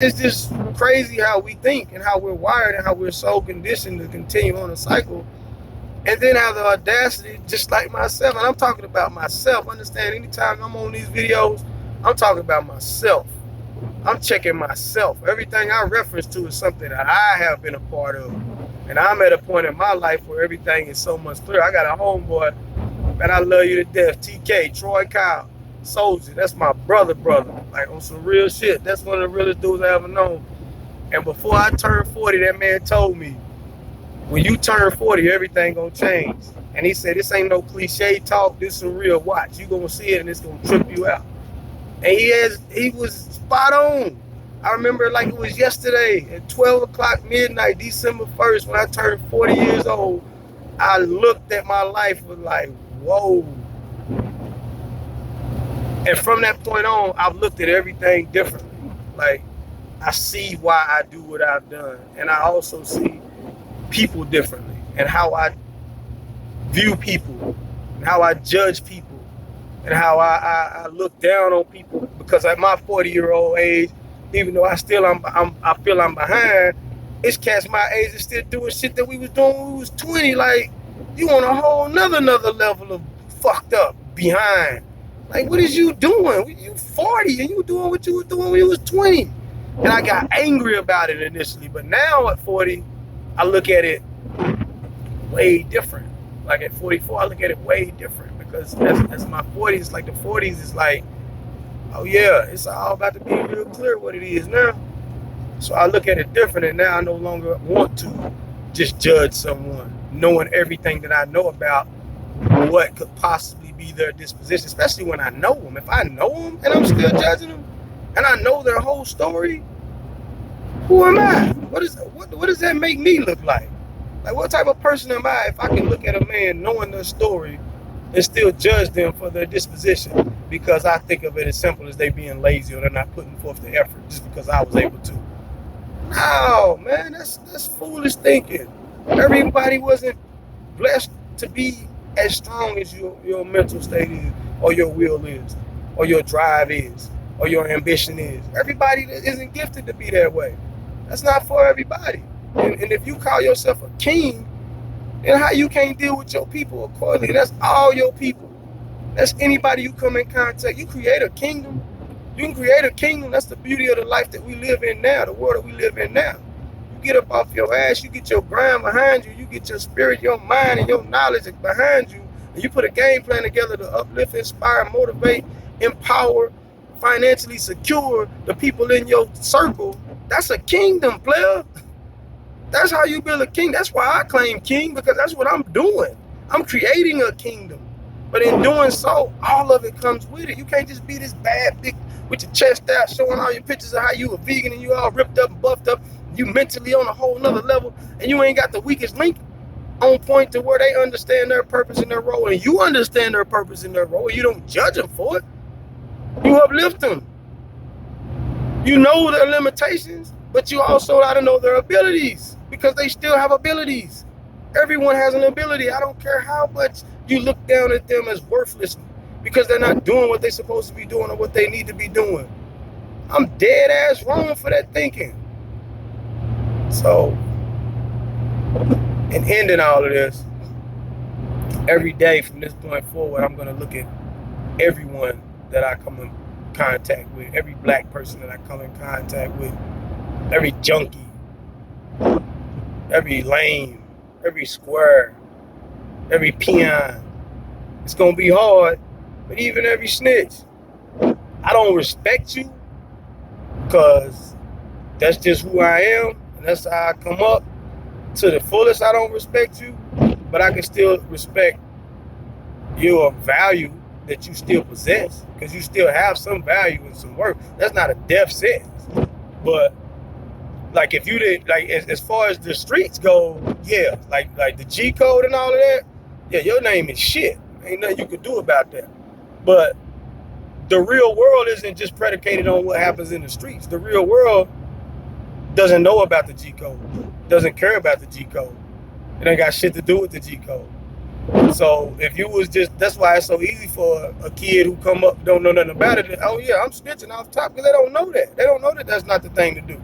It's just crazy how we think and how we're wired and how we're so conditioned to continue on a cycle, and then have the audacity, just like myself. And I'm talking about myself. Understand? Anytime I'm on these videos, I'm talking about myself. I'm checking myself. Everything I reference to is something that I have been a part of. And I'm at a point in my life where everything is so much clearer. I got a homeboy, man, I love you to death. TK, Troy Kyle, Soldier. That's my brother. Like on some real shit. That's one of the realest dudes I ever known. And before I turned 40, that man told me, when you turn 40, everything gonna change. And he said, this ain't no cliche talk, this is some real watch. You gonna see it and it's gonna trip you out. And he was spot on. I remember it like it was yesterday at 12 o'clock midnight, December 1st, when I turned 40 years old. I looked at my life with like, whoa. And from that point on, I've looked at everything differently. Like, I see why I do what I've done. And I also see people differently and how I view people and how I judge people and how I look down on people. Because at my 40-year-old age, even though I feel I'm behind, it's cats my age that still doing shit that we was doing when we was 20. Like, you on a whole another level of fucked up behind. Like, what is you doing? You 40 and you doing what you were doing when you was 20. And I got angry about it initially, but now at 40, I look at it way different. Like at 44, I look at it way different because as my 40s, like the 40s is like, oh yeah, it's all about to be real clear what it is now. So I look at it different, and now I no longer want to just judge someone, knowing everything that I know about what could possibly be their disposition, especially when I know them. If I know them and I'm still judging them, and I know their whole story, who am I? What does that make me look like? Like, what type of person am I if I can look at a man knowing their story and still judge them for their disposition because I think of it as simple as they being lazy or they're not putting forth the effort just because I was able to? No, man, that's foolish thinking. Everybody wasn't blessed to be as strong as your mental state is, or your will is, or your drive is, or your ambition is. Everybody isn't gifted to be that way. That's not for everybody. And if you call yourself a king, then how you can't deal with your people accordingly? That's all your people. That's anybody you come in contact. You create a kingdom. You can create a kingdom. That's the beauty of the life that we live in now, the world that we live in now. You get up off your ass, you get your grind behind you, you get your spirit, your mind, and your knowledge behind you, and you put a game plan together to uplift, inspire, motivate, empower, financially secure the people in your circle. That's a kingdom, player. That's how you build a king. That's why I claim king, because that's what I'm doing. I'm creating a kingdom. But in doing so, all of it comes with it. You can't just be this bad bitch with your chest out showing all your pictures of how you a vegan and you all ripped up and buffed up. You mentally on a whole nother level and you ain't got the weakest link on point to where they understand their purpose and their role, and you understand their purpose and their role, and you don't judge them for it. You uplift them. You know their limitations, but you also got to know their abilities, because they still have abilities. Everyone has an ability. I don't care how much you look down at them as worthless because they're not doing what they're supposed to be doing or what they need to be doing. I'm dead ass wrong for that thinking. So, in ending all of this, every day from this point forward, I'm going to look at everyone that I come in contact with, every black person that I come in contact with, every junkie, every lame, every square, every peon. It's going to be hard, but even every snitch. I don't respect you because that's just who I am, and that's how I come up. To the fullest, I don't respect you, but I can still respect your value that you still possess, because you still have some value and some worth. That's not a death sentence. But like, if you did, like, as far as the streets go, yeah, like the G code and all of that, yeah, your name is shit. Ain't nothing you could do about that. But the real world isn't just predicated on what happens in the streets. The real world doesn't know about the G code, doesn't care about the G code. It ain't got shit to do with the G code. So if you was just, that's why it's so easy for a kid who come up don't know nothing about it. Oh yeah, I'm snitching off top because they don't know that. They don't know that that's not the thing to do.